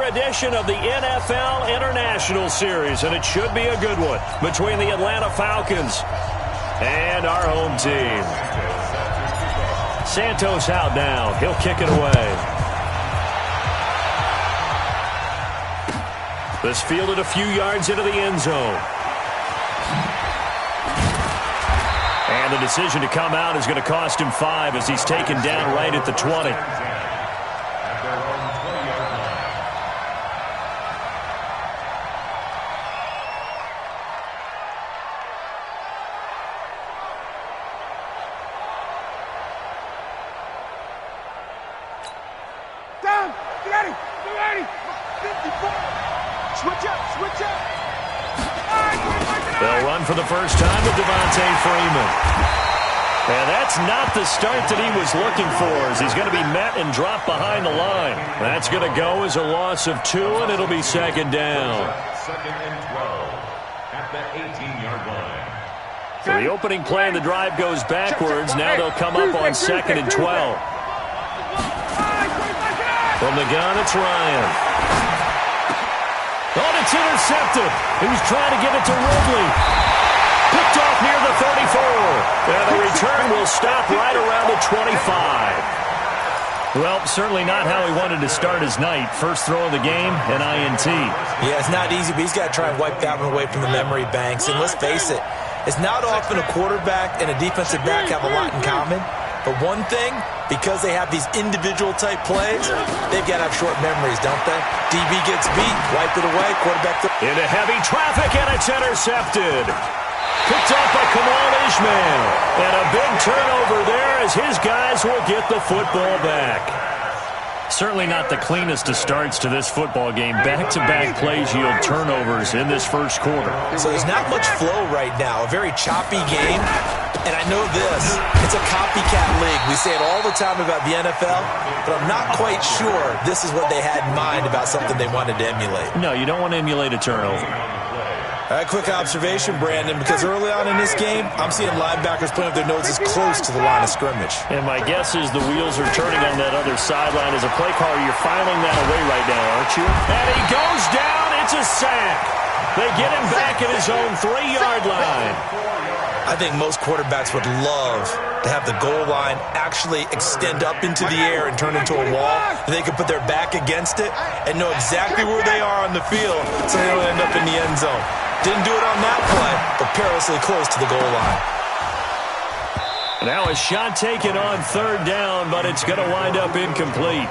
edition of the NFL International Series, and it should be a good one between the Atlanta Falcons and our home team. Santos out now. He'll kick it away. This fielded a few yards into the end zone. And the decision to come out is going to cost him 5 as he's taken down right at the 20. Down, get ready, 54. Switch up. They'll run for the first time with Devontae Freeman. And that's not the start that he was looking for, as he's going to be met and dropped behind the line. That's going to go as a loss of 2, and it'll be second down. Second and 12 at the 18-yard line. So the opening play of the drive goes backwards. Now they'll come up on second and 12. From the gun, it's Ryan. Oh, it's intercepted. He was trying to get it to Ridley. Picked off near the 34. And the return will stop right around the 25. Well, certainly not how he wanted to start his night. First throw of the game, an INT. Yeah, it's not easy, but he's got to try and wipe that one away from the memory banks. And let's face it, it's not often a quarterback and a defensive back have a lot in common. But one thing, because they have these individual-type plays, they've got to have short memories, don't they? DB gets beat, wipe it away, quarterback... Into heavy traffic, and it's intercepted. Picked off by Kamal Ishmael. And a big turnover there as his guys will get the football back. Certainly not the cleanest of starts to this football game. Back-to-back plays yield turnovers in this first quarter. So there's not much flow right now. A very choppy game. And I know this. It's a copycat league. We say it all the time about the NFL, but I'm not quite sure this is what they had in mind about something they wanted to emulate. No, you don't want to emulate a turnover. Quick observation, Brandon, because early on in this game, I'm seeing linebackers playing with their noses close to the line of scrimmage. And my guess is the wheels are turning on that other sideline. As a play caller, you're filing that away right now, aren't you? And he goes down. It's a sack. They get him back at his own 3-yard line. I think most quarterbacks would love to have the goal line actually extend up into the air and turn into a wall, and they can put their back against it and know exactly where they are on the field so they don't end up in the end zone. Didn't do it on that play, but perilously close to the goal line. Now a shot taken on third down, but it's going to wind up incomplete.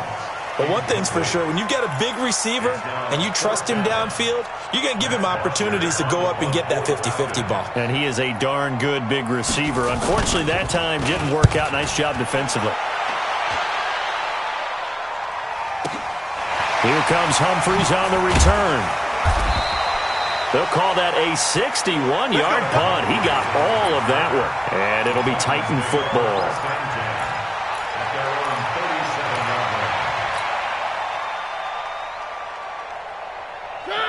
But one thing's for sure, when you get a big receiver and you trust him downfield, you're going to give him opportunities to go up and get that 50-50 ball. And he is a darn good big receiver. Unfortunately, that time didn't work out. Nice job defensively. Here comes Humphries on the return. They'll call that a 61-yard punt. He got all of that one. And it'll be Titan football.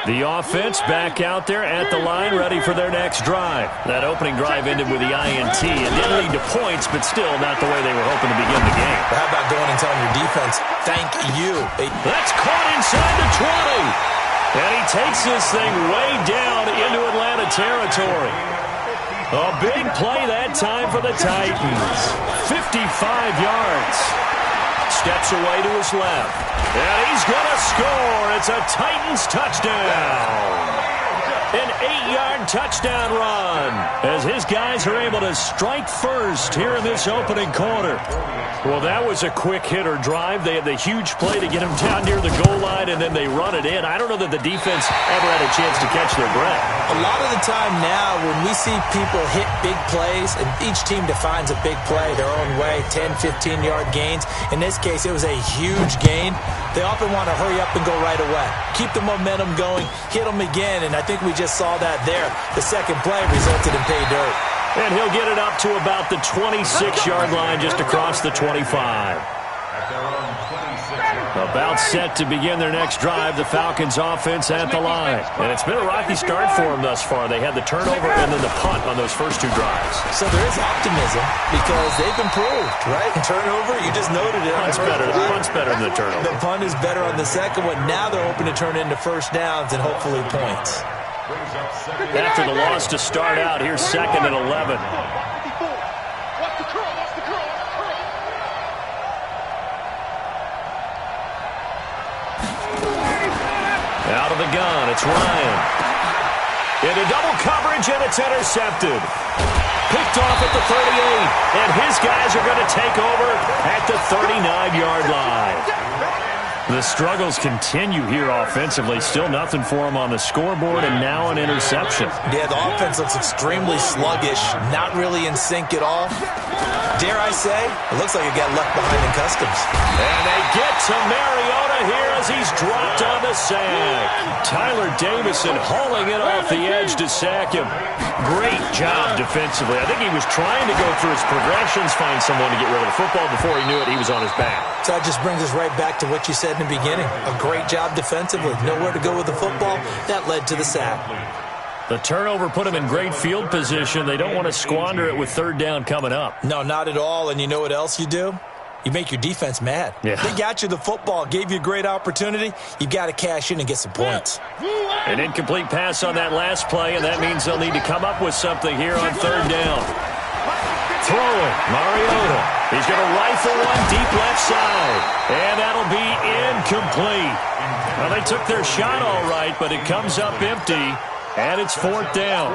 The offense back out there at the line, ready for their next drive. That opening drive ended with the INT. It didn't lead to points, but still not the way they were hoping to begin the game. But how about going and telling your defense, thank you? That's caught inside the 20. And he takes this thing way down into Atlanta territory. A big play that time for the Titans. 55 yards. Steps away to his left. And he's going to score. It's a Titans touchdown. An 8-yard touchdown run as his guys are able to strike first here in this opening quarter. Well, that was a quick hitter drive. They had the huge play to get him down near the goal line, and then they run it in. I don't know that the defense ever had a chance to catch their breath. A lot of the time now when we see people hit big plays, and each team defines a big play their own way, 10, 15-yard gains. In this case, it was a huge gain. They often want to hurry up and go right away. Keep the momentum going, hit them again, and I think we just saw that there. The second play resulted in pay dirt. And he'll get it up to about the 26-yard line just across the 25. A About set to begin their next drive, the Falcons offense at the line. And it's been a rocky start for them thus far. They had the turnover and then the punt on those first two drives. So there is optimism because they've improved, right? Turnover, you just noted it. The punt's better than the turnover. The punt is better on the second one. Now they're hoping to turn into first downs and hopefully points. After the loss to start out, here's 2nd and 11. Out of the gun, it's Ryan. Into double coverage, and it's intercepted. Picked off at the 38, and his guys are going to take over at the 39-yard line. The struggles continue here offensively. Still nothing for them on the scoreboard, and now an interception. Yeah, the offense looks extremely sluggish, not really in sync at all. Dare I say, it looks like it got left behind in customs. And they get to Mariota here as he's dropped on the sack. Tyler Davison hauling it off the edge to sack him. Great job defensively. I think he was trying to go through his progressions, find someone to get rid of the football. Before he knew it, he was on his back. So that just brings us right back to what you said in the beginning. A great job defensively. Nowhere to go with the football. That led to the sack. The turnover put them in great field position. They don't want to squander it with third down coming up. No, not at all. And you know what else you do? You make your defense mad. Yeah. They got you the football, gave you a great opportunity. You got to cash in and get some points. An incomplete pass on that last play, and that means they'll need to come up with something here on third down. Throwing, Mariota. He's going to rifle one deep left side, and that'll be incomplete. Well, they took their shot all right, but it comes up empty, and it's 4th down.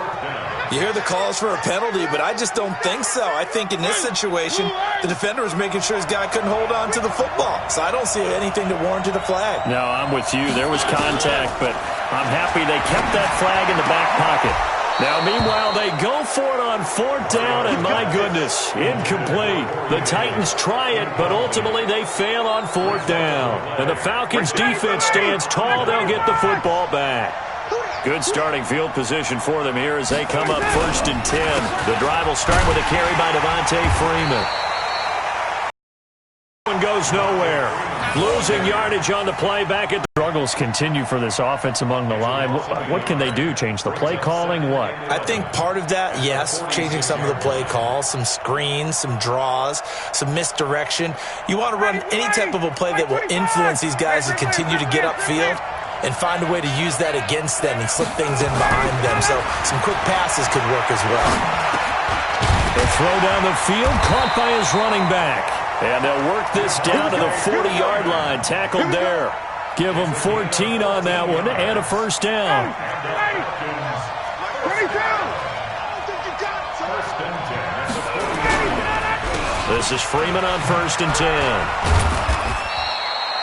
You hear the calls for a penalty, but I just don't think so. I think in this situation, the defender was making sure his guy couldn't hold on to the football. So I don't see anything to warrant a flag. No, I'm with you. There was contact, but I'm happy they kept that flag in the back pocket. Now, meanwhile, they go for it on 4th down, and my goodness, incomplete. The Titans try it, but ultimately they fail on 4th down. And the Falcons' defense stands tall. They'll get the football back. Good starting field position for them here as they come up 1st and 10. The drive will start with a carry by Devontae Freeman. One goes nowhere. Losing yardage on the play back at the struggles continue for this offense among the line. What can they do? Change the play calling? What? I think part of that, yes, changing some of the play calls, some screens, some draws, some misdirection. You want to run any type of a play that will influence these guys to continue to get upfield and find a way to use that against them and slip things in behind them. So some quick passes could work as well. The throw down the field, caught by his running back. And they'll work this down to the 40-yard line. Tackled there. Give them 14 on that one and a first down. This is Freeman on 1st and 10.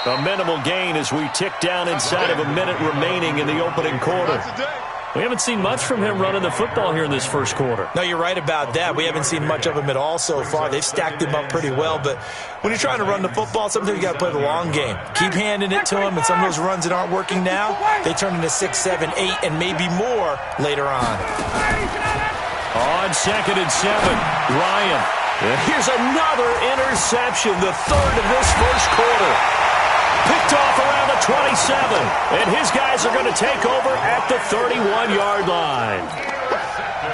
A minimal gain as we tick down inside of a minute remaining in the opening quarter. We haven't seen much from him running the football here in this first quarter. No, you're right about that. We haven't seen much of him at all so far. They've stacked him up pretty well, but when you're trying to run the football, sometimes you got to play the long game. Keep handing it to him, and some of those runs that aren't working now, they turn into 6, 7, 8, and maybe more later on. On 2nd and 7, Ryan. And here's another interception, the 3rd of this first quarter. Picked off around the 27, and his guys are going to take over at the 31-yard line.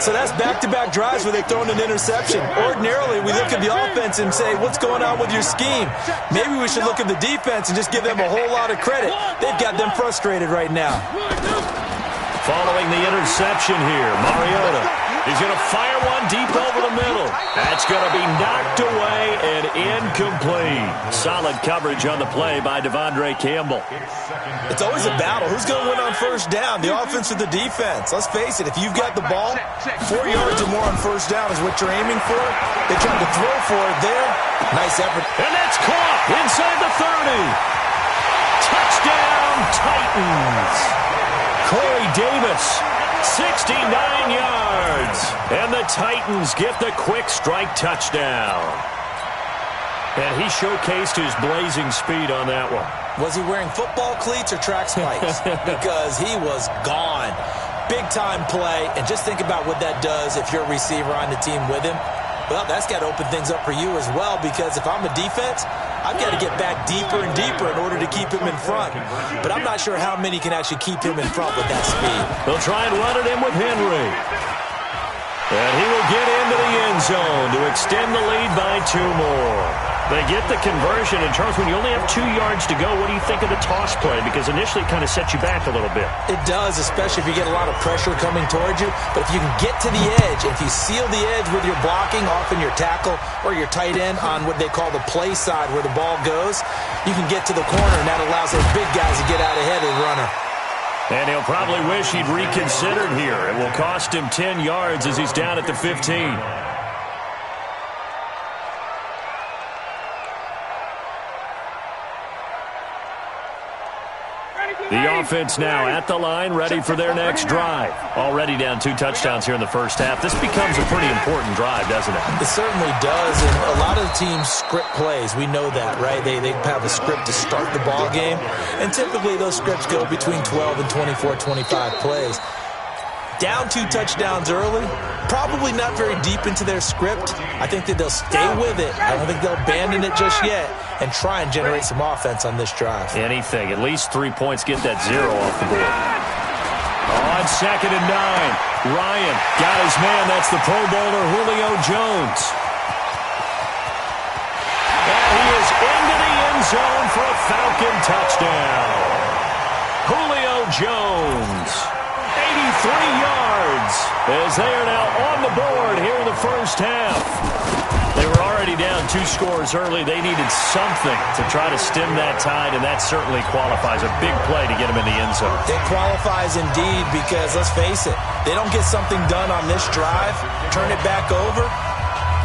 So that's back-to-back drives where they've thrown an interception. Ordinarily, we look at the offense and say, what's going on with your scheme? Maybe we should look at the defense and just give them a whole lot of credit. They've got them frustrated right now. Following the interception here, Mariota is going to fire one deep over the middle. That's going to be knocked away and incomplete. Solid coverage on the play by Devondre Campbell. It's always a battle. Who's going to win on first down, the offense or the defense? Let's face it, if you've got the ball, 4 yards or more on first down is what you're aiming for. They tried to throw for it there. Nice effort. And that's caught inside the 30. Touchdown, Titans. Corey Davis, 69 yards. And the Titans get the quick strike touchdown. And he showcased his blazing speed on that one. Was he wearing football cleats or track spikes? Because he was gone. Big-time play. And just think about what that does if you're a receiver on the team with him. Well, that's got to open things up for you as well, because if I'm a defense, I've got to get back deeper and deeper in order to keep him in front. But I'm not sure how many can actually keep him in front with that speed. They'll try and run it in with Henry. And he will get into the end zone to extend the lead by 2 more. They get the conversion. And, Charles, when you only have 2 yards to go, what do you think of the toss play? Because initially it kind of sets you back a little bit. It does, especially if you get a lot of pressure coming towards you. But if you can get to the edge, if you seal the edge with your blocking, often your tackle or your tight end on what they call the play side where the ball goes, you can get to the corner, and that allows those big guys to get out ahead of the runner. And he'll probably wish he'd reconsidered here. It will cost him 10 yards as he's down at the 15. The offense now at the line, ready for their next drive. Already down 2 touchdowns here in the first half. This becomes a pretty important drive, doesn't it? It certainly does, and a lot of the teams script plays. We know that, right? They have a script to start the ball game, and typically those scripts go between 12 and 24, 25 plays. Down 2 touchdowns early, probably not very deep into their script. I think that they'll stay with it. I don't think they'll abandon it just yet and try and generate some offense on this drive. Anything. At least 3 points, get that 0 off the board. On 2nd and 9, Ryan got his man. That's the Pro Bowler Julio Jones. And he is into the end zone for a Falcon touchdown. Julio Jones. 83 yards as they are now on the board here in the first half. They were already down 2 scores early. They needed something to try to stem that tide, and that certainly qualifies. A big play to get them in the end zone. It qualifies indeed because, let's face it, they don't get something done on this drive, turn it back over,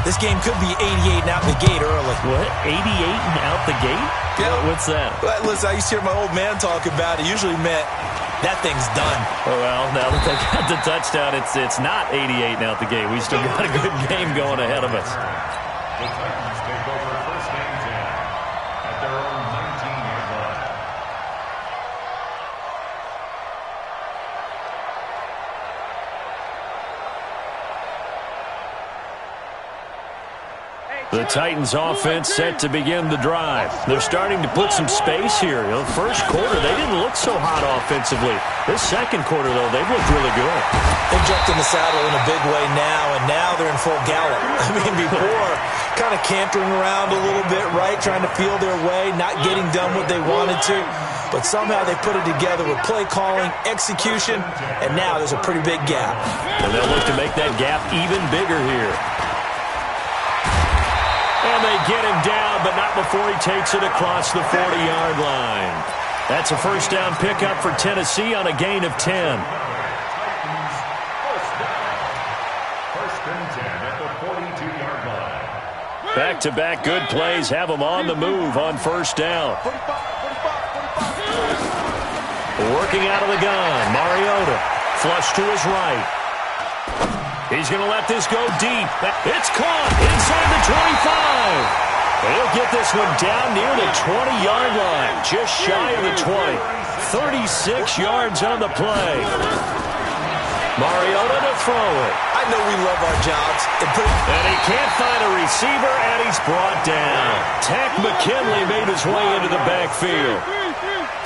this game could be 88 and out the gate early. What? 88 and out the gate? Yeah. What's that? Well, listen, I used to hear my old man talk about it. Usually meant that thing's done. Well, now that they got the touchdown, it's not 88 and out the gate. We still got a good game going ahead of us. The Titans take over first and 10 at their own 19-yard line. The Titans offense set to begin the drive. They're starting to put some space here. The first quarter, they didn't look so hot offensively. This second quarter, though, they've looked really good. They've jumped in the saddle in a big way now, and now they're in full gallop. I mean, before, kind of cantering around a little bit, right, trying to feel their way, not getting done what they wanted to. But somehow they put it together with play calling, execution, and now there's a pretty big gap. And they'll look to make that gap even bigger here. And they get him down, but not before he takes it across the 40-yard line. That's a first down pickup for Tennessee on a gain of 10. First and 10 at the 42-yard line. Back-to-back good plays have them on the move on first down. Working out of the gun, Mariota. Flush to his right. He's going to let this go deep. It's caught inside the 25. He'll get this one down near the 20-yard line, just shy of the 20. 36 yards on the play. Mariota to throw it. I know we love our jobs. And he can't find a receiver, and he's brought down. Tack McKinley made his way into the backfield.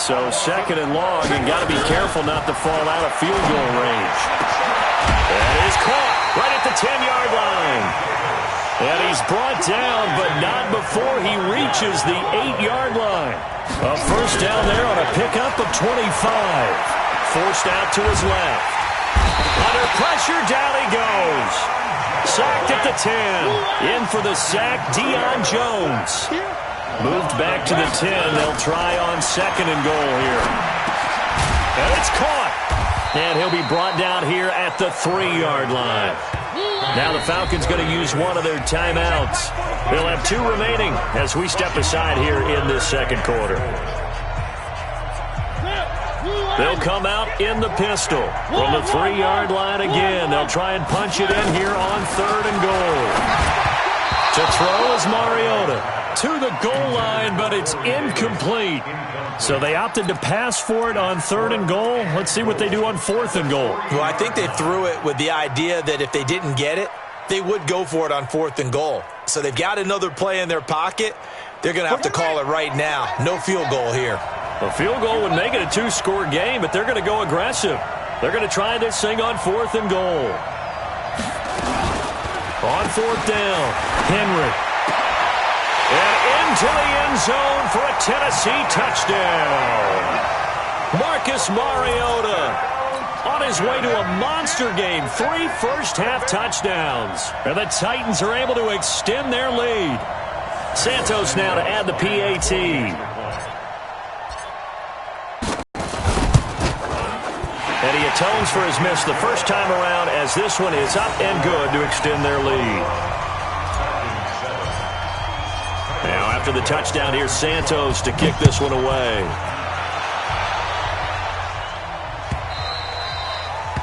So 2nd and long, and got to be careful not to fall out of field goal range. That is caught right at the 10-yard line. And he's brought down, but not before he reaches the 8-yard line. A first down there on a pickup of 25. Forced out to his left. Under pressure, down he goes. Sacked at the 10. In for the sack, Deion Jones. Moved back to the 10. They'll try on 2nd and goal here. And it's caught. And he'll be brought down here at the 3-yard line. Now the Falcons going to use one of their timeouts. They'll have 2 remaining as we step aside here in this second quarter. They'll come out in the pistol from the 3-yard line again. They'll try and punch it in here on 3rd and goal. To throw is Mariota. To the goal line, but it's incomplete. So they opted to pass for it on 3rd and goal. Let's see what they do on 4th and goal. Well, I think they threw it with the idea that if they didn't get it, they would go for it on 4th and goal. So they've got another play in their pocket. They're going to have to call it right now. No field goal here. A field goal would make it a 2-score game, but they're going to go aggressive. They're going to try this thing on 4th and goal. On 4th down, Henry. And into the end zone for a Tennessee touchdown. Marcus Mariota on his way to a monster game. 3 first-half touchdowns. And the Titans are able to extend their lead. Santos now to add the PAT. And he atones for his miss the first time around as this one is up and good to extend their lead. Now after the touchdown, here's Santos to kick this one away.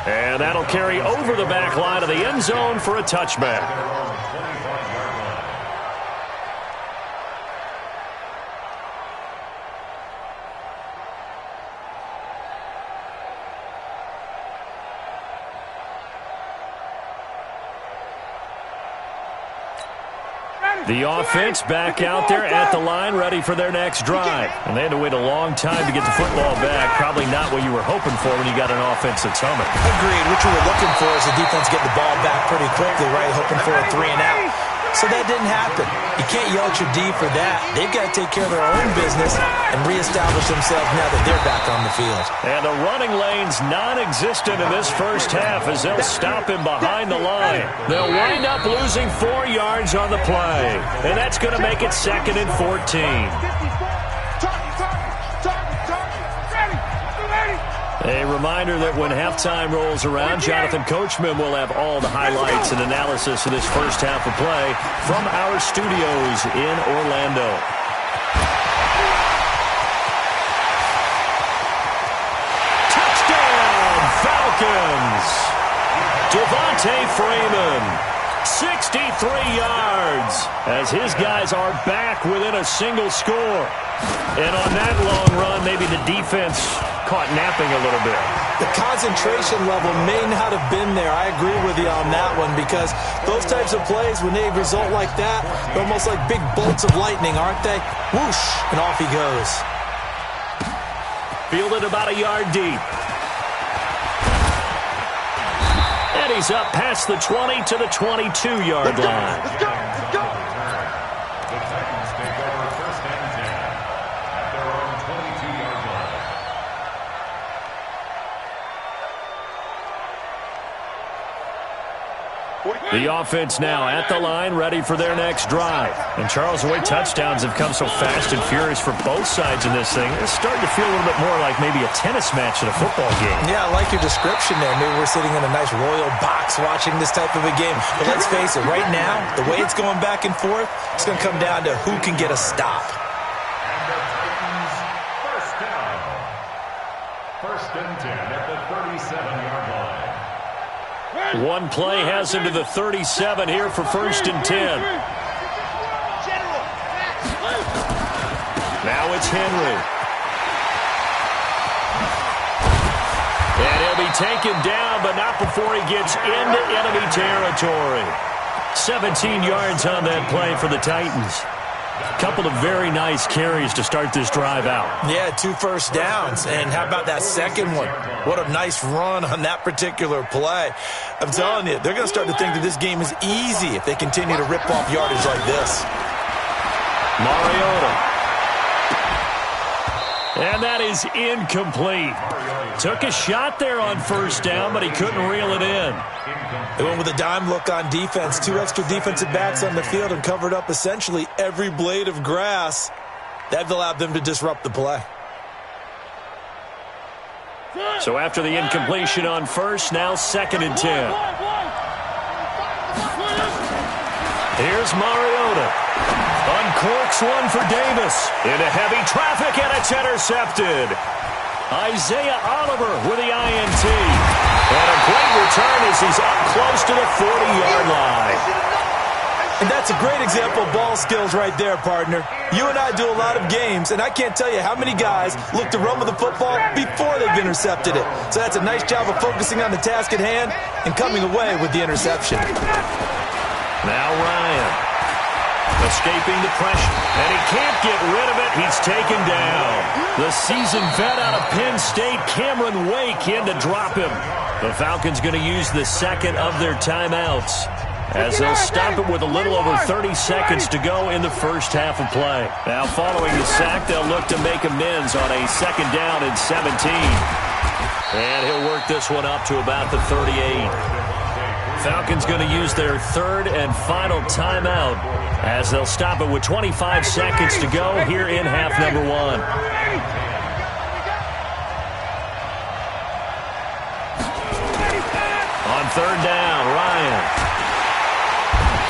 And that'll carry over the back line of the end zone for a touchback. The offense back out there at the line, ready for their next drive. And they had to wait a long time to get the football back. Probably not what you were hoping for when you got an offense that's humming. Agreed. What you were looking for is the defense getting the ball back pretty quickly, right? Hoping for a 3-and-out. So that didn't happen. You can't yell at your D for that. They've got to take care of their own business and reestablish themselves now that they're back on the field. And the running lane's non-existent in this first half as they'll stop him behind the line. They'll wind up losing 4 yards on the play. And that's going to make it 2nd and 14. A reminder that when halftime rolls around, Jonathan Coachman will have all the highlights and analysis of this first half of play from our studios in Orlando. Touchdown, Falcons! Devontae Freeman, 63 yards, as his guys are back within a single score. And on that long run, maybe the defense caught napping a little bit. The concentration level may not have been there. I agree with you on that one because those types of plays, when they result like that, they're almost like big bolts of lightning, aren't they? Whoosh, and off he goes. Fielded about a yard deep. And he's up past the 20 to the 22-yard line. Let's go! Let's go! The Titans take over 1st and 10 at their own 22-yard line. The offense now at the line, ready for their next drive. And Charles, the way touchdowns have come so fast and furious for both sides in this thing, it's starting to feel a little bit more like maybe a tennis match at a football game. Yeah, I like your description there. Maybe we're sitting in a nice royal box watching this type of a game. But let's face it, right now, the way it's going back and forth, it's going to come down to who can get a stop. And the Titans, first down. 1st and 10 at the 37-yard line. One play has him to the 37 here for 1st and 10. Now it's Henry. And he'll be taken down, but not before he gets into enemy territory. 17 yards on that play for the Titans. A couple of very nice carries to start this drive out. Yeah, 2 first downs. And how about that second one? What a nice run on that particular play. I'm telling you, they're going to start to think that this game is easy if they continue to rip off yardage like this. Mariota. And that is incomplete. Took a shot there on 1st down, but he couldn't reel it in. They went with a dime look on defense. 2 extra defensive backs on the field and covered up essentially every blade of grass. That allowed them to disrupt the play. So after the incompletion on 1st, now 2nd and 10. Here's Mariota. Uncorks one for Davis. Into heavy traffic, and it's intercepted. Isaiah Oliver with the INT. And a great return as he's up close to the 40-yard line. And that's a great example of ball skills right there, partner. You and I do a lot of games, and I can't tell you how many guys look to run with the football before they've intercepted it. So that's a nice job of focusing on the task at hand and coming away with the interception. Now Ryan. Escaping the pressure. And he can't get rid of it. He's taken down. The seasoned vet out of Penn State, Cameron Wake, in to drop him. The Falcons going to use the second of their timeouts, as they'll stop it with a little over 30 seconds to go in the first half of play. Now, following the sack, they'll look to make amends on a second down and 17. And he'll work this one up to about the 38. Falcons going to use their third and final timeout, as they'll stop it with 25 seconds to go here in half number one. On third down, Ryan.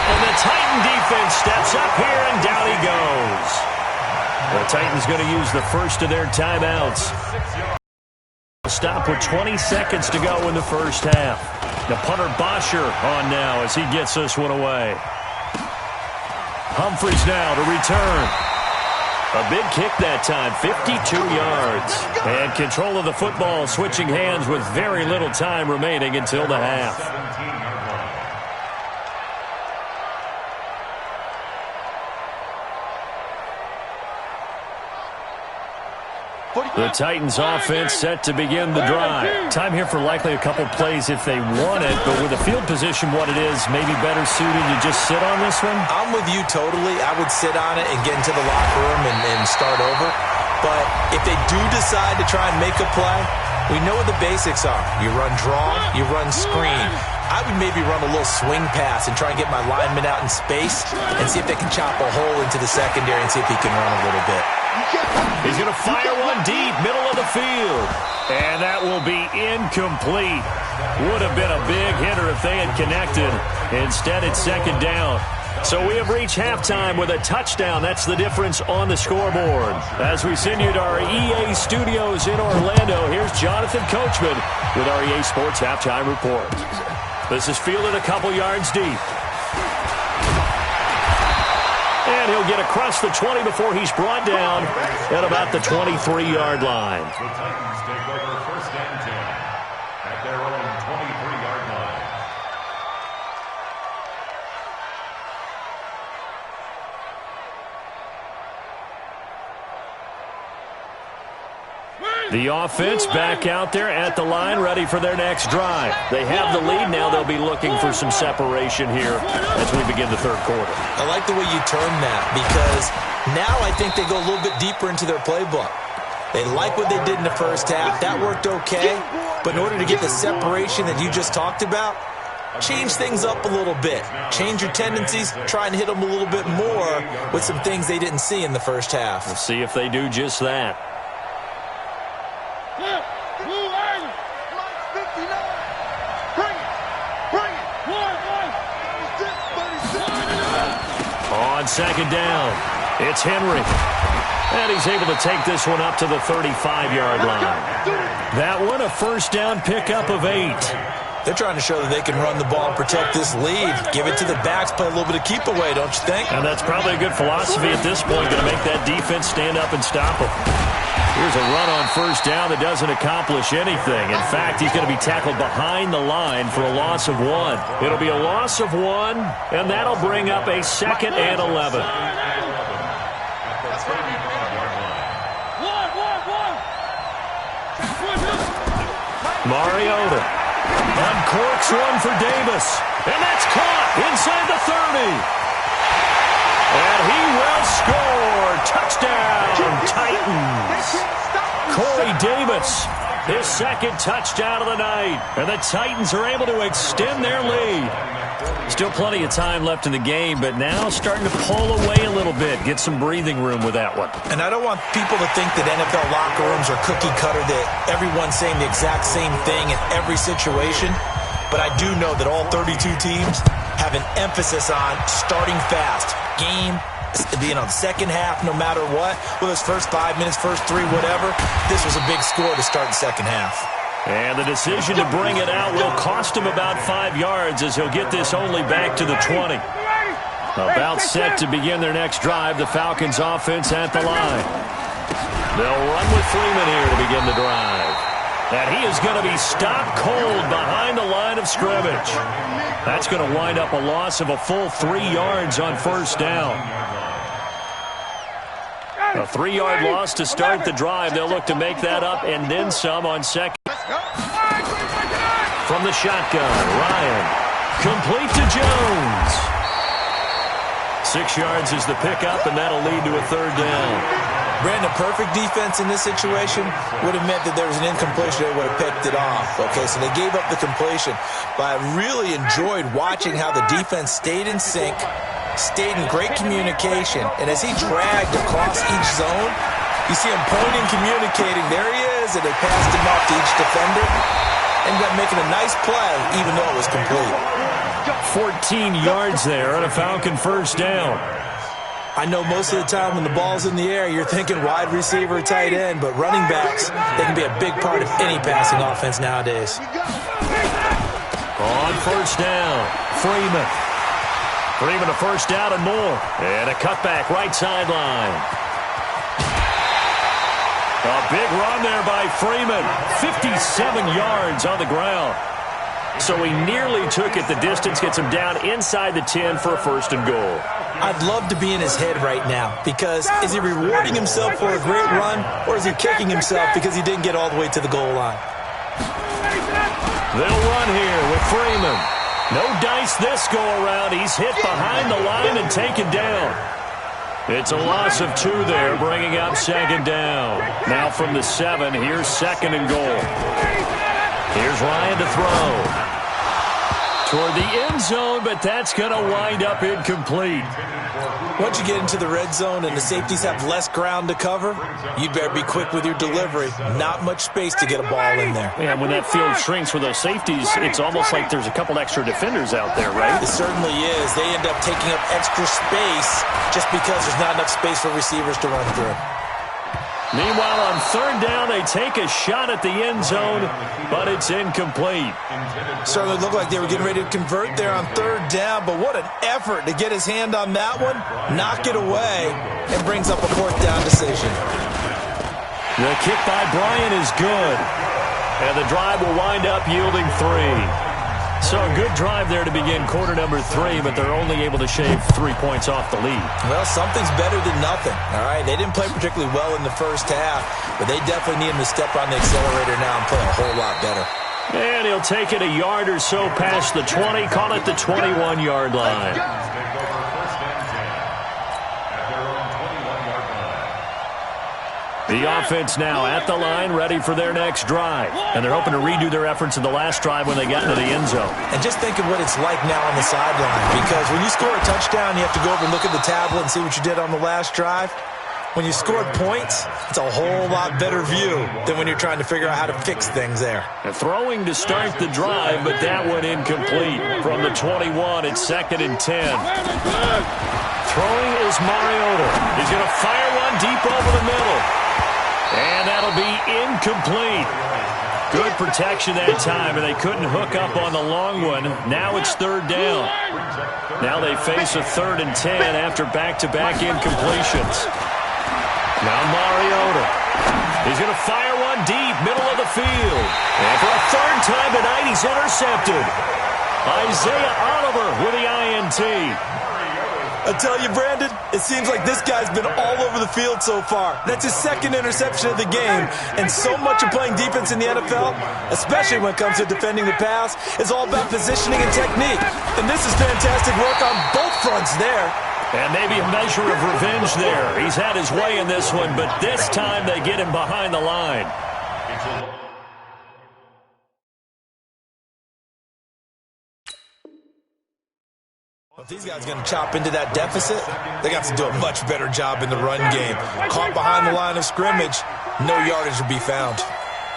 And the Titan defense steps up here, and down he goes. The Titans going to use the first of their timeouts. Stop with 20 seconds to go in the first half. The punter Bosher on now as he gets this one away. Humphries now to return. A big kick that time, 52 yards. And control of the football switching hands with very little time remaining until the half. The Titans offense set to begin the drive. Time here for likely a couple plays if they want it, but with the field position what it is, maybe better suited to just sit on this one? I'm with you totally. I would sit on it and get into the locker room and start over. But if they do decide to try and make a play, we know what the basics are. You run draw, you run screen. I would maybe run a little swing pass and try and get my lineman out in space and see if they can chop a hole into the secondary and see if he can run a little bit. He's going to fire one deep, middle of the field. And that will be incomplete. Would have been a big hitter if they had connected. Instead, it's second down. So we have reached halftime with a touchdown. That's the difference on the scoreboard. As we send you to our EA studios in Orlando, here's Jonathan Coachman with our EA Sports Halftime Report. This is fielded a couple yards deep. And he'll get across the 20 before he's brought down at about the 23-yard line. The Titans take over first and 10 at their own 23-yard line. The offense back out there at the line, ready for their next drive. They have the lead now. They'll be looking for some separation here as we begin the third quarter. I like the way you term that, because now I think they go a little bit deeper into their playbook. They like what they did in the first half. That worked okay. But in order to get the separation that you just talked about, change things up a little bit. Change your tendencies. Try and hit them a little bit more with some things they didn't see in the first half. We'll see if they do just that. On second down, it's Henry. And he's able to take this one up to the 35-yard line. That one, a first down pickup of 8. They're trying to show that they can run the ball and protect this lead. Give it to the backs, play a little bit of keep away, don't you think? And that's probably a good philosophy at this point, going to make that defense stand up and stop them. Here's a run on first down that doesn't accomplish anything. In fact, he's going to be tackled behind the line for a loss of 1. It'll be a loss of 1, and that'll bring up a second and 11. Mariota uncorks one for Davis, and that's caught inside the 30. And he will score. Touchdown, Titans. Corey Davis, his second touchdown of the night. And the Titans are able to extend their lead. Still plenty of time left in the game, but now starting to pull away a little bit. Get some breathing room with that one. And I don't want people to think that NFL locker rooms are cookie cutter, that everyone's saying the exact same thing in every situation. But I do know that all 32 teams have an emphasis on starting fast. Game, the second half, no matter what, whether it's first 5 minutes, first 3, whatever, this was a big score to start the second half. And the decision to bring it out will cost him about 5 yards as he'll get this only back to the 20. About set to begin their next drive, the Falcons offense at the line. They'll run with Freeman here to begin the drive. And he is going to be stopped cold behind the line of scrimmage. That's going to wind up a loss of a full 3 yards on first down. A 3-yard loss to start the drive. They'll look to make that up and then some on second. From the shotgun, Ryan. Complete to Jones. 6 yards is the pickup, and that'll lead to a third down. Brandon, perfect defense in this situation would have meant that there was an incompletion. They would have picked it off. Okay, so they gave up the completion. But I really enjoyed watching how the defense stayed in sync, stayed in great communication, and as he dragged across each zone, you see him pointing, communicating. There he is, and they passed him off to each defender. Ended up making a nice play, even though it was complete. 14 yards there on a Falcon first down. I know most of the time when the ball's in the air, you're thinking wide receiver, tight end, but running backs, they can be a big part of any passing offense nowadays. On first down, Freeman. Freeman a first down and more. And a cutback right sideline. A big run there by Freeman. 57 yards on the ground. So he nearly took it the distance, gets him down inside the 10 for a first and goal. I'd love to be in his head right now because is he rewarding himself for a great run or is he kicking himself because he didn't get all the way to the goal line? They'll run here with Freeman. No dice this go-around. He's hit behind the line and taken down. It's a loss of 2 there, bringing up second down. Now from the 7, here's second and goal. Here's Ryan to throw. Toward the end zone, but that's going to wind up incomplete. Once you get into the red zone and the safeties have less ground to cover, you'd better be quick with your delivery. Not much space to get a ball in there. Yeah, when that field shrinks with those safeties, it's almost like there's a couple extra defenders out there, right? It certainly is. They end up taking up extra space just because there's not enough space for receivers to run through. Meanwhile, on third down, they take a shot at the end zone, but it's incomplete. Certainly looked like they were getting ready to convert there on third down, but what an effort to get his hand on that one, knock it away, and brings up a fourth down decision. The kick by Bryant is good, and the drive will wind up yielding 3. So a good drive there to begin quarter number 3, but they're only able to shave 3 points off the lead. Well, something's better than nothing, all right? They didn't play particularly well in the first half, but they definitely need him to step on the accelerator now and play a whole lot better. And he'll take it a yard or so past the 20, call it the 21-yard line. The offense now at the line, ready for their next drive. And they're hoping to redo their efforts in the last drive when they got into the end zone. And just think of what it's like now on the sideline, because when you score a touchdown, you have to go over and look at the tablet and see what you did on the last drive. When you scored points, it's a whole lot better view than when you're trying to figure out how to fix things there. And throwing to start the drive, but that one incomplete. From the 21, it's second and 10. Throwing is Mariota. He's going to fire one deep over the middle. And that'll be incomplete. Good protection that time, and they couldn't hook up on the long one. Now it's third down. Now they face a 3rd and 10 after back-to-back incompletions. Now Mariota. He's going to fire one deep, middle of the field. And for a 3rd time tonight, he's intercepted. Isaiah Oliver with the INT. I tell you, Brandon, it seems like this guy's been all over the field so far. That's his 2nd interception of the game. And so much of playing defense in the NFL, especially when it comes to defending the pass, is all about positioning and technique. And this is fantastic work on both fronts there. And maybe a measure of revenge there. He's had his way in this one, but this time they get him behind the line. If these guys are going to chop into that deficit, they got to do a much better job in the run game. Caught behind the line of scrimmage, no yardage will be found.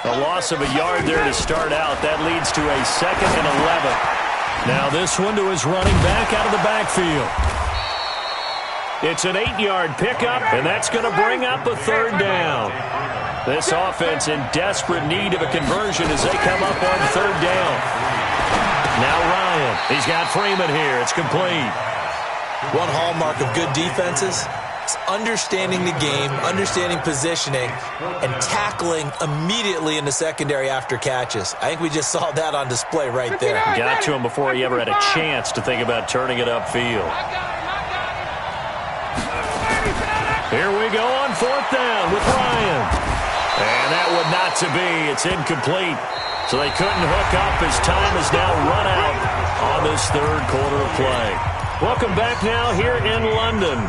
A loss of a yard there to start out. That leads to a 2nd and 11. Now this one to his running back out of the backfield. It's an 8-yard pickup, and that's going to bring up a 3rd down. This offense in desperate need of a conversion as they come up on 3rd down. Now Ryan. He's got Freeman here. It's complete. One hallmark of good defenses backs, understanding the game, understanding positioning, and tackling immediately in the secondary after catches. I think we just saw that on display right there. Got to him before he ever had a chance to think about turning it upfield. Here we go on 4th down with Ryan. And that would not to be. It's incomplete. So they couldn't hook up as time is now run out on this 3rd quarter of play. Welcome back now here in London.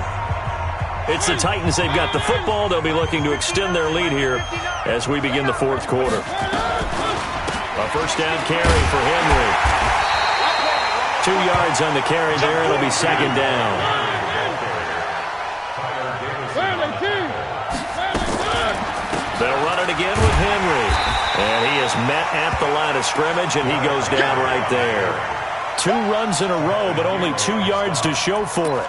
It's the Titans. They've got the football. They'll be looking to extend their lead here as we begin the 4th quarter. A 1st down carry for Henry. 2 yards on the carry there. It'll be 2nd down. They'll run it again with Henry. And he is met at the line of scrimmage, and he goes down right there. 2 runs in a row, but only 2 yards to show for it.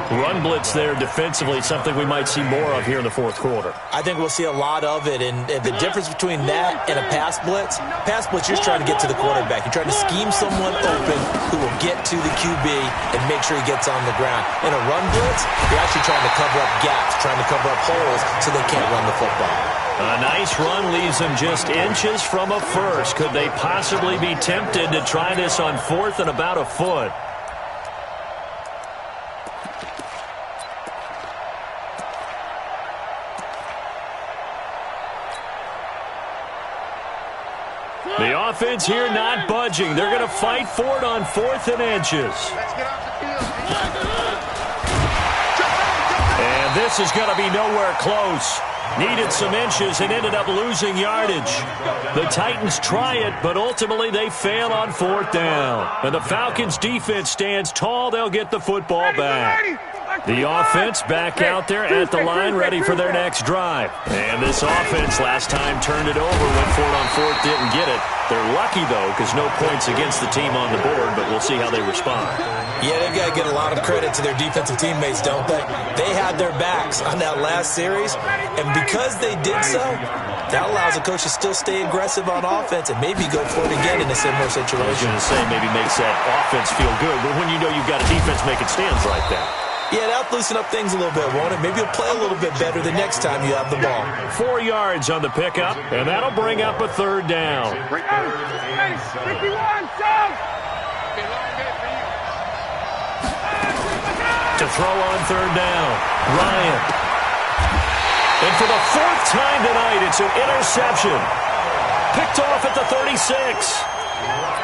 Run blitz there defensively, something we might see more of here in the 4th quarter. I think we'll see a lot of it, and the difference between that and a pass blitz, you're just trying to get to the quarterback. You're trying to scheme someone open who will get to the QB and make sure he gets on the ground. In a run blitz, you're actually trying to cover up gaps, trying to cover up holes so they can't run the football. A nice run leaves them just inches from a first. Could they possibly be tempted to try this on 4th and about a foot? The offense here not budging. They're going to fight for it on 4th and inches. And this is going to be nowhere close. Needed some inches and ended up losing yardage. The Titans try it, but ultimately they fail on 4th down. And the Falcons defense stands tall. They'll get the football back. The offense back out there at the line, ready for their next drive. And this offense last time turned it over, went for it on 4th, didn't get it. They're lucky, though, because no points against the team on the board, but we'll see how they respond. Yeah, they've got to get a lot of credit to their defensive teammates, don't they? They had their backs on that last series, and because they did so, that allows the coach to still stay aggressive on offense and maybe go for it again in a similar situation. I was going to say maybe makes that offense feel good, but when you know you've got a defense making stands like that. Yeah, that'll loosen up things a little bit, won't it? Maybe you'll play a little bit better the next time you have the ball. 4 yards on the pickup, and that'll bring up a 3rd down. 51, South! To throw on 3rd down, Ryan. And for the 4th time tonight, it's an interception. Picked off at the 36.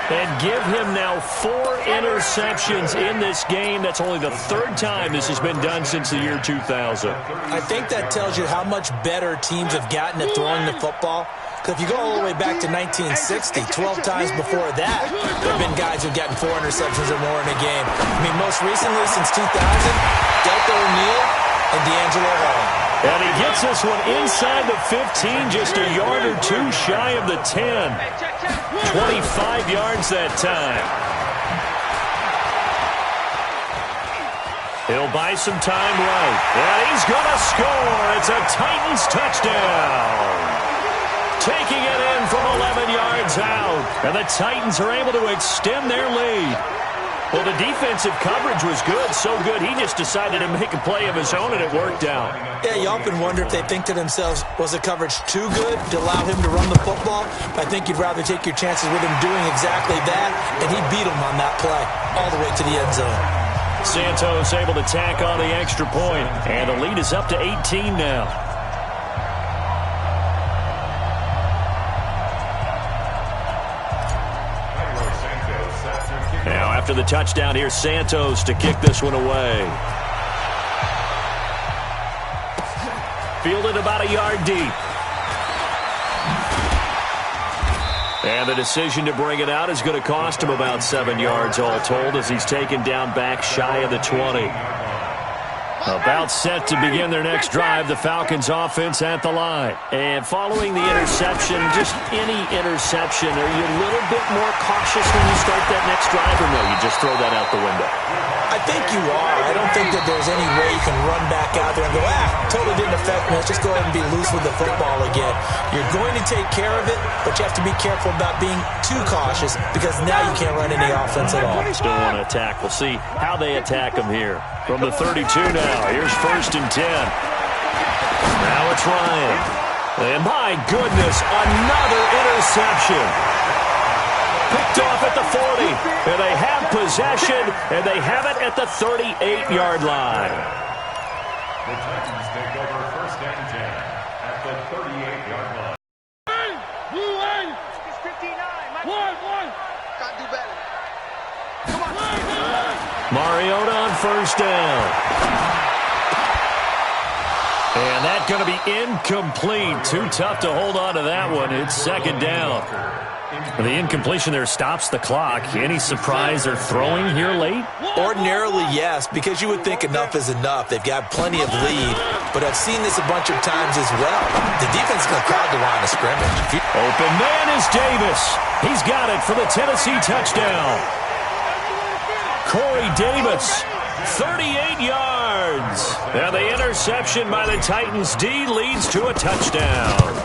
And give him now 4 interceptions in this game. That's only the 3rd time this has been done since the year 2000. I think that tells you how much better teams have gotten at throwing the football. Because if you go all the way back to 1960, 12 times before that, there have been guys who've gotten 4 interceptions or more in a game. I mean, most recently since 2000, Delta O'Neal and D'Angelo Hall. And he gets this one inside the 15, just a yard or 2 shy of the 10. 25 yards that time. He'll buy some time right. And he's going to score. It's a Titans touchdown. Taking it in from 11 yards out. And the Titans are able to extend their lead. Well, the defensive coverage was good, so good he just decided to make a play of his own, and it worked out. Yeah, you often wonder if they think to themselves, was the coverage too good to allow him to run the football? I think you'd rather take your chances with him doing exactly that, and he beat him on that play all the way to the end zone. Santos able to tack on the extra point, and the lead is up to 18 now. Now, after the touchdown, here's Santos to kick this one away. Fielded about a yard deep. And the decision to bring it out is going to cost him about 7 yards all told as he's taken down back shy of the 20. About set to begin their next drive, the Falcons offense at the line. And following the interception, just any interception, are you a little bit more cautious when you start that next drive, or no, you just throw that out the window? I think you are. I don't think that there's any way you can run back out there and go, totally didn't affect me. Let's just go ahead and be loose with the football again. You're going to take care of it, but you have to be careful about being too cautious because now you can't run any offense at all. Still want to attack. We'll see how they attack them here. From the 32 now, now. Here's 1st and 10. Now it's Ryan. And my goodness, another interception. Picked off at the 40. And they have possession, and they have it at the 38-yard line. The Titans take over 1st and 10 at the 38-yard line. It's 59. Gotta do better. Come on. Mariota on 1st down. And that's going to be incomplete. Too tough to hold on to that one. It's 2nd down. The incompletion there stops the clock. Any surprise they're throwing here late? Ordinarily, yes, because you would think enough is enough. They've got plenty of lead, but I've seen this a bunch of times as well. The defense is going to crowd the line of scrimmage. Open man is Davis. He's got it for the Tennessee touchdown. Corey Davis, 38 yards. And the interception by the Titans D leads to a touchdown.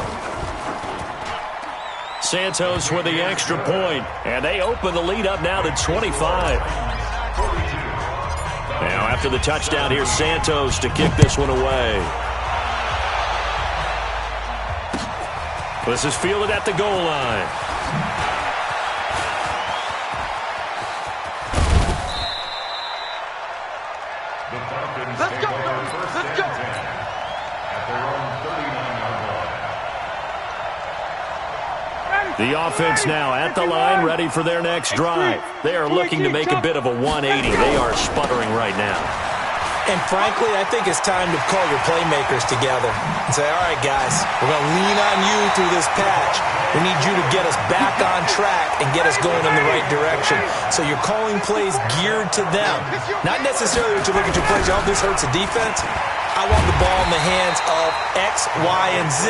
Santos with the extra point, and they open the lead up now to 25. Now after the touchdown, here's Santos to kick this one away. This is fielded at the goal line. The Falcons Let's take go, over baby. 1st Let's and go. 10 at their own 39-yard line. The offense now at the line, ready for their next drive. They are looking to make a bit of a 180. They are sputtering right now. And frankly, I think it's time to call your playmakers together and say, all right, guys, we're going to lean on you through this patch. We need you to get us back on track and get us going in the right direction. So you're calling plays geared to them. Not necessarily that you look at your plays, oh, this hurts the defense. I want the ball in the hands of X, Y, and Z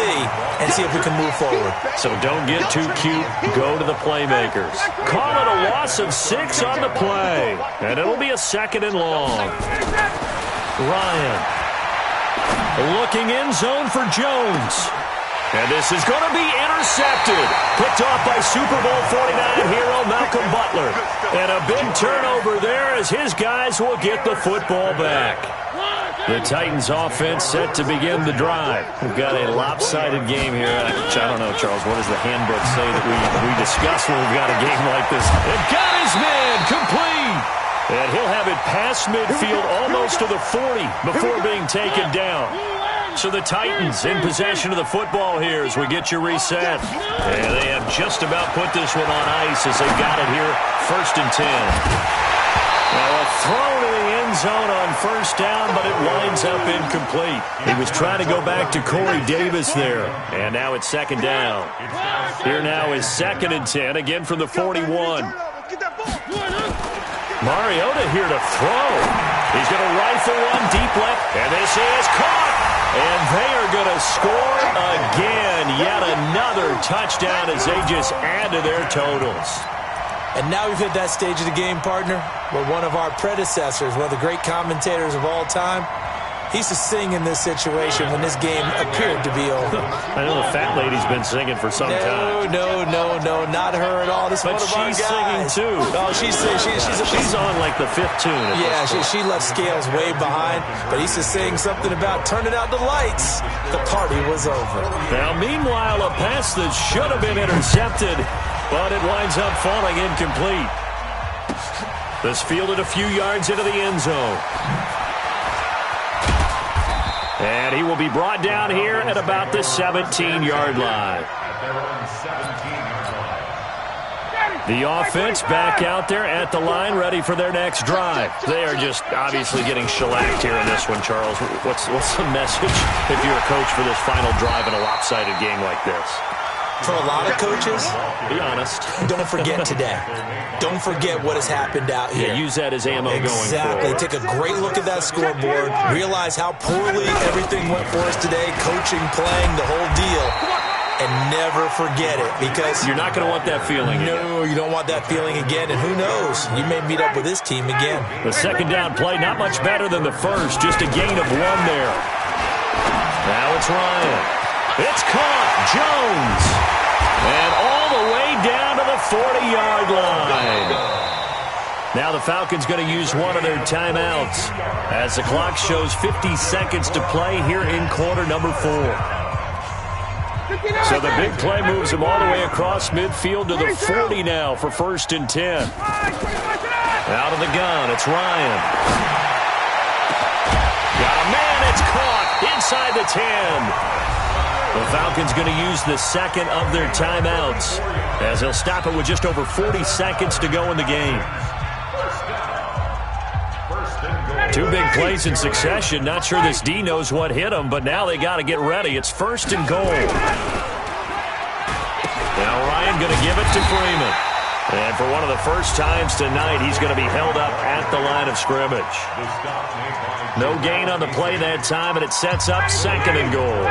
and see if we can move forward. So don't get too cute. Go to the playmakers. Call it a loss of 6 on the play. And it'll be a 2nd and long. Ryan. Looking end zone for Jones. And this is going to be intercepted. Picked off by Super Bowl 49 hero Malcolm Butler. And a big turnover there as his guys will get the football back. The Titans offense set to begin the drive. We've got a lopsided game here. I don't know, Charles, what does the handbook say that we discuss when we've got a game like this? And got his man complete. And he'll have it past midfield almost to the 40 before being taken down. So the Titans in possession of the football here as we get you reset. And they have just about put this one on ice as they got it here, 1st and 10. Now a throw to the end zone on 1st down, but it winds up incomplete. He was trying to go back to Corey Davis there. And now it's 2nd down. Here now is 2nd and 10, again from the 41. Mariota here to throw. He's going to rifle one deep left, and this is caught. And they are going to score again. Yet another touchdown as they just add to their totals. And now we've hit that stage of the game, partner, where one of our predecessors, one of the great commentators of all time, he used to sing in this situation when this game appeared to be over. I know the fat lady's been singing for some time. No, not her at all. This is But one of our she's guys. singing too. Oh, she's on like the 5th tune. Yeah, she left Scales way behind, but he used to sing something about turning out the lights. The party was over. Now, meanwhile, a pass that should have been intercepted, but it winds up falling incomplete. This fielded a few yards into the end zone. And he will be brought down here at about the 17-yard line. The offense back out there at the line, ready for their next drive. They are just obviously getting shellacked here in this one, Charles. What's the message if you're a coach for this final drive in a lopsided game like this? For a lot of coaches, be honest. Don't forget today. Don't forget what has happened out here. Yeah, use that as ammo going forward. Exactly. Take a great look at that scoreboard. Realize how poorly everything went for us today. Coaching, playing, the whole deal. And never forget it, because you're not going to want that feeling again. No, you don't want that feeling again. And who knows? You may meet up with this team again. The 2nd down play, not much better than the first. Just a gain of 1 there. Now it's Ryan. It's caught. Jones. And all the way down to the 40-yard line. Now the Falcons going to use one of their timeouts as the clock shows 50 seconds to play here in quarter number 4. So the big play moves them all the way across midfield to the 40 now for 1st and 10. Out of the gun, it's Ryan. Got a man, it's caught inside the 10. The Falcons going to use the second of their timeouts as they'll stop it with just over 40 seconds to go in the game. 2 big plays in succession. Not sure this D knows what hit him, but now they got to get ready. It's 1st and goal. Now Ryan going to give it to Freeman. And for one of the first times tonight, he's going to be held up at the line of scrimmage. No gain on the play that time, and it sets up 2nd and goal.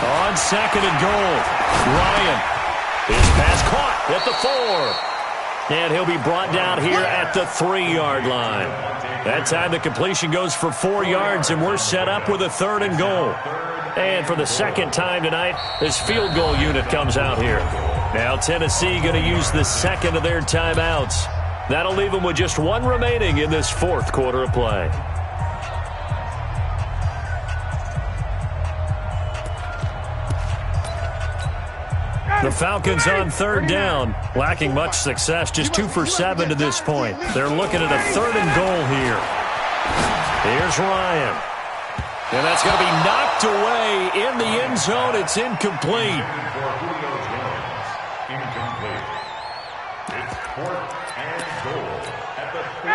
On 2nd and goal, Ryan. His pass caught at the 4. And he'll be brought down here at the 3-yard line. That time the completion goes for 4 yards, and we're set up with a 3rd and goal. And for the second time tonight, this field goal unit comes out here. Now Tennessee going to use the second of their timeouts. That'll leave them with just 1 remaining in this 4th quarter of play. The Falcons on 3rd down, lacking much success, just 2 for 7 to this point. They're looking at a 3rd and goal here. Here's Ryan. And that's going to be knocked away in the end zone. It's incomplete.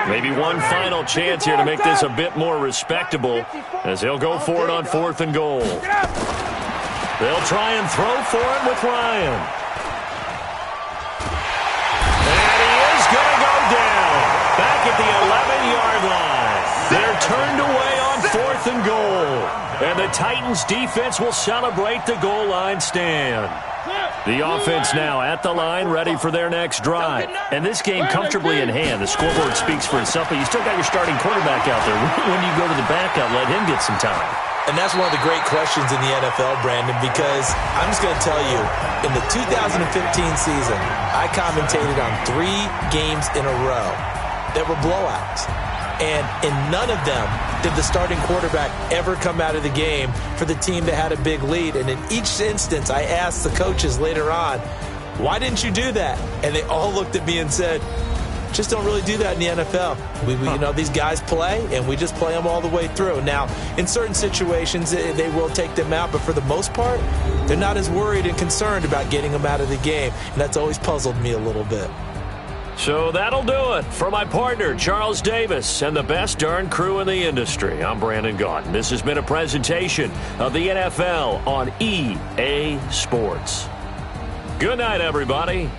Maybe one final chance here to make this a bit more respectable as they'll go for it on 4th and goal. They'll try and throw for it with Ryan. And he is going to go down back at the 11-yard line. They're turned away on 4th and goal. And the Titans defense will celebrate the goal line stand. The offense now at the line, ready for their next drive. And this game comfortably in hand. The scoreboard speaks for itself, but you still got your starting quarterback out there. When you go to the backup, let him get some time. And that's one of the great questions in the NFL, Brandon, because I'm just going to tell you, in the 2015 season, I commentated on 3 games in a row that were blowouts. And in none of them did the starting quarterback ever come out of the game for the team that had a big lead. And in each instance, I asked the coaches later on, why didn't you do that? And they all looked at me and said, just don't really do that in the NFL. You know, these guys play, and we just play them all the way through. Now, in certain situations, they will take them out, but for the most part, they're not as worried and concerned about getting them out of the game, and that's always puzzled me a little bit. So that'll do it for my partner, Charles Davis, and the best darn crew in the industry. I'm Brandon Gaudin. This has been a presentation of the NFL on EA Sports. Good night, everybody.